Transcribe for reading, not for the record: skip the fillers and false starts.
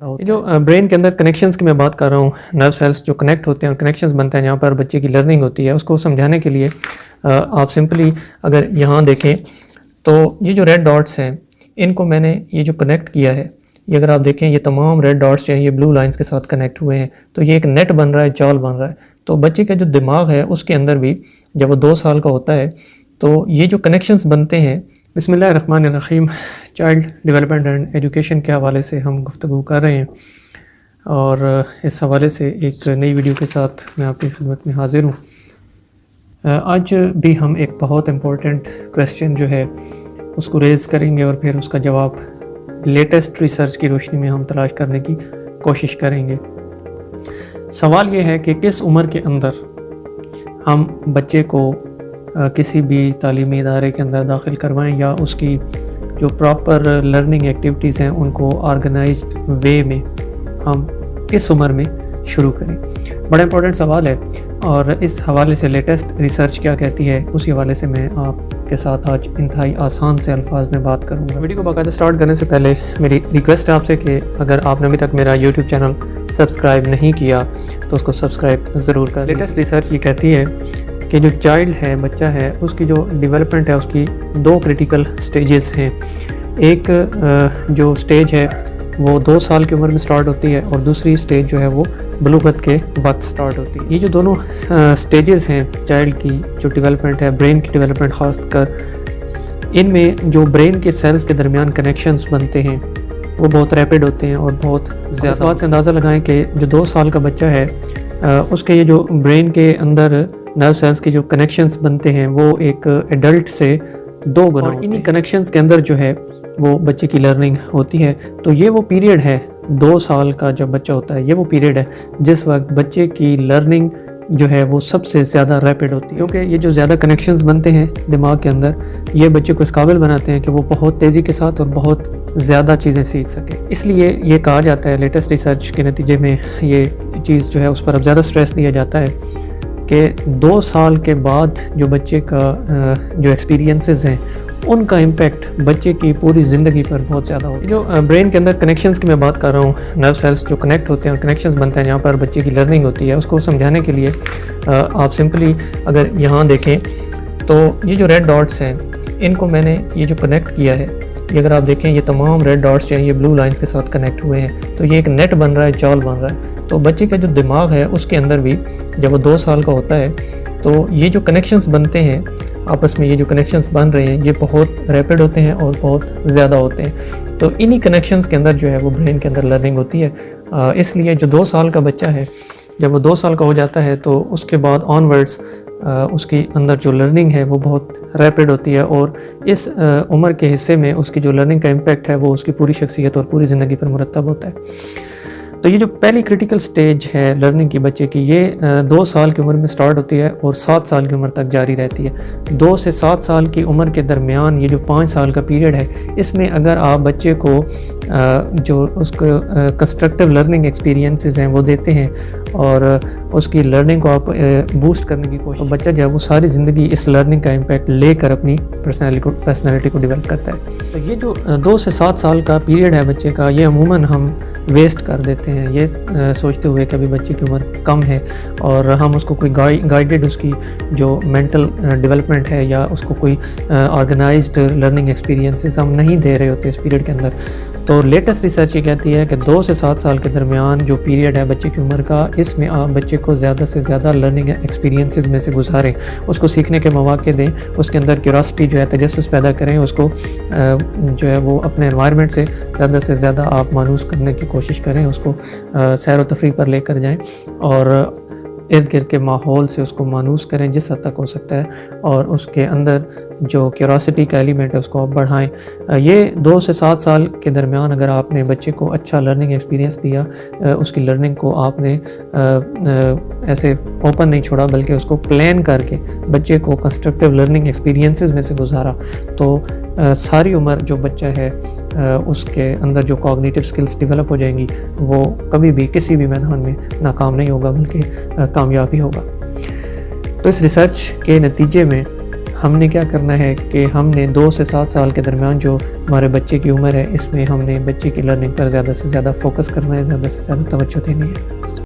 ये जो ब्रेन के अंदर कनेक्शंस की मैं बात कर रहा हूँ, नर्व सेल्स जो कनेक्ट होते हैं और कनेक्शंस बनते हैं जहाँ पर बच्चे की लर्निंग होती है, उसको समझाने के लिए आप सिंपली अगर यहाँ देखें तो ये जो रेड डॉट्स हैं इनको मैंने ये जो कनेक्ट किया है, ये अगर आप देखें ये तमाम रेड डॉट्स जो हैं ये ब्लू लाइंस के साथ कनेक्ट हुए हैं, तो ये एक नेट बन रहा है, जाल बन रहा है। तो बच्चे का जो दिमाग है उसके अंदर भी जब वो 2 साल का होता है तो ये जो कनेक्शंस बनते हैं, बिस्मिल्लाहिर्रहमानिर्रहीम, चाइल्ड डेवलपमेंट एंड एजुकेशन के हवाले से हम गुफ्तगू कर रहे हैं और इस हवाले से एक नई वीडियो के साथ मैं आपकी खिदमत में हाज़िर हूँ। आज भी हम एक बहुत इम्पोर्टेंट क्वेश्चन जो है उसको रेज़ करेंगे और फिर उसका जवाब लेटेस्ट रिसर्च की रोशनी में हम तलाश करने की कोशिश करेंगे। सवाल ये है कि किस उम्र के अंदर हम बच्चे को किसी भी तालीमी इदारे के अंदर दाखिल करवाएं या उसकी जो प्रॉपर लर्निंग एक्टिविटीज़ हैं उनको ऑर्गेनाइज्ड वे में हम किस उम्र में शुरू करें। बड़ा इंपॉर्टेंट सवाल है और इस हवाले से लेटेस्ट रिसर्च क्या कहती है उसी हवाले से मैं आपके साथ आज इंतहाई आसान से अल्फाज में बात करूँगा। वीडियो को बाकायदा स्टार्ट करने से पहले मेरी रिक्वेस्ट है आपसे कि अगर आपने अभी तक मेरा यूट्यूब चैनल सब्सक्राइब नहीं किया तो उसको सब्सक्राइब ज़रूर करें। लेटेस्ट रिसर्च ये कहती है कि जो चाइल्ड है, बच्चा है, उसकी जो डेवलपमेंट है उसकी 2 क्रिटिकल स्टेजेस हैं। एक जो स्टेज है वो 2 साल की उम्र में स्टार्ट होती है और दूसरी स्टेज जो है वो बलूगत के वक्त स्टार्ट होती है। ये जो दोनों स्टेजेस हैं चाइल्ड की जो डेवलपमेंट है, ब्रेन की डेवलपमेंट ख़ास कर, इनमें जो ब्रेन के सेल्स के दरमियान कनेक्शंस बनते हैं वो बहुत रैपिड होते हैं और बहुत ज़्यादा। इस बात से अंदाज़ा लगाएं कि जो 2 साल का बच्चा है उसके ये जो ब्रेन के अंदर नर्व सेल्स के जो कनेक्शंस बनते हैं वो एक एडल्ट से 2 गुना, और इन्हीं कनेक्शंस के अंदर जो है वो बच्चे की लर्निंग होती है। तो ये वो पीरियड है 2 साल का जब बच्चा होता है, ये वो पीरियड है जिस वक्त बच्चे की लर्निंग जो है वो सबसे ज़्यादा रैपिड होती है, क्योंकि ये जो ज़्यादा कनेक्शंस बनते हैं दिमाग के अंदर ये बच्चे को इस काबिल बनाते हैं कि वो बहुत तेज़ी के साथ और बहुत ज़्यादा चीज़ें सीख सके। इसलिए ये कहा जाता है, लेटेस्ट रिसर्च के नतीजे में ये चीज़ जो है उस पर अब ज़्यादा स्ट्रेस दिया जाता है कि 2 साल के बाद जो बच्चे का जो एक्सपीरियंसेस हैं उनका इम्पेक्ट बच्चे की पूरी ज़िंदगी पर बहुत ज़्यादा हो। जो ब्रेन के अंदर कनेक्शंस की मैं बात कर रहा हूँ, नर्व सेल्स जो कनेक्ट होते हैं और कनेक्शंस बनते हैं जहाँ पर बच्चे की लर्निंग होती है, उसको समझाने के लिए आप सिंपली अगर यहाँ देखें तो ये जो रेड डॉट्स हैं इनको मैंने ये जो कनेक्ट किया है, ये अगर आप देखें ये तमाम रेड डॉट्स जो हैं ये ब्लू लाइंस के साथ कनेक्ट हुए हैं, तो ये एक नेट बन रहा है, जाल बन रहा है। तो बच्चे का जो दिमाग है उसके अंदर भी जब वो 2 साल का होता है तो ये जो कनेक्शंस बनते हैं आपस में, ये जो कनेक्शंस बन रहे हैं ये बहुत रैपिड होते हैं और बहुत ज़्यादा होते हैं। तो इन्हीं कनेक्शंस के अंदर जो है वो ब्रेन के अंदर लर्निंग होती है। इसलिए जो 2 साल का बच्चा है जब वो 2 साल का हो जाता है तो उसके बाद ऑनवर्ड्स उसके अंदर जो लर्निंग है वो बहुत रैपिड होती है और इस उम्र के हिस्से में उसकी जो लर्निंग का इम्पेक्ट है वो उसकी पूरी शख्सियत और पूरी ज़िंदगी पर मुरतब होता है। तो ये जो पहली क्रिटिकल स्टेज है लर्निंग की बच्चे की, ये 2 साल की उम्र में स्टार्ट होती है और 7 साल की उम्र तक जारी रहती है। 2 से 7 साल की उम्र के दरमियान ये जो 5 साल का पीरियड है, इसमें अगर आप बच्चे को जो उसको कंस्ट्रक्टिव लर्निंग एक्सपीरियंसेस हैं वो देते हैं और उसकी लर्निंग को आप बूस्ट करने की कोशिश, तो बच्चा जो है वो सारी ज़िंदगी इस लर्निंग का इम्पैक्ट लेकर अपनी पर्सनैलिटी को डेवलप करता है। तो ये जो 2 से 7 साल का पीरियड है बच्चे का, ये अमूमन हम वेस्ट कर देते हैं ये सोचते हुए कि अभी बच्चे की उम्र कम है और हम उसको कोई गाइडेड उसकी जो मेंटल डेवलपमेंट है या उसको कोई ऑर्गेनाइज्ड लर्निंग एक्सपीरियंसेस हम नहीं दे रहे होते इस पीरियड के अंदर। तो लेटेस्ट रिसर्च ये कहती है कि 2 से 7 साल के दरमियान जो पीरियड है बच्चे की उम्र का, इसमें आप बच्चे को ज़्यादा से ज़्यादा लर्निंग एक्सपीरियंसेस में से गुजारें, उसको सीखने के मौके दें, उसके अंदर क्यूरियोसिटी जो है, तजस्सुस पैदा करें, उसको जो है वो अपने एनवायरनमेंट से ज़्यादा से आप मानूस करने की कोशिश करें, उसको सैर व तफरीह पर लेकर जाएँ और इर्द गिर्द के माहौल से उसको मानूस करें जिस हद तक हो सकता है और उसके अंदर जो क्यूरियोसिटी का एलिमेंट है उसको आप बढ़ाएं। ये 2 से 7 साल के दरमियान अगर आपने बच्चे को अच्छा लर्निंग एक्सपीरियंस दिया, उसकी लर्निंग को आपने ऐसे ओपन नहीं छोड़ा बल्कि उसको प्लान करके बच्चे को कंस्ट्रक्टिव लर्निंग एक्सपीरियंसेस में से गुजारा, तो सारी उम्र जो बच्चा है उसके अंदर जो कॉग्निटिव स्किल्स डेवलप हो जाएंगी वो कभी भी किसी भी मैदान में नाकाम नहीं होगा बल्कि कामयाब ही होगा। तो इस रिसर्च के नतीजे में हमने क्या करना है कि हमने 2 से 7 साल के दरमियान जो हमारे बच्चे की उम्र है, इसमें हमने बच्चे की लर्निंग पर ज़्यादा से ज़्यादा फोकस करना है, ज़्यादा से ज़्यादा तवज्जो देनी है।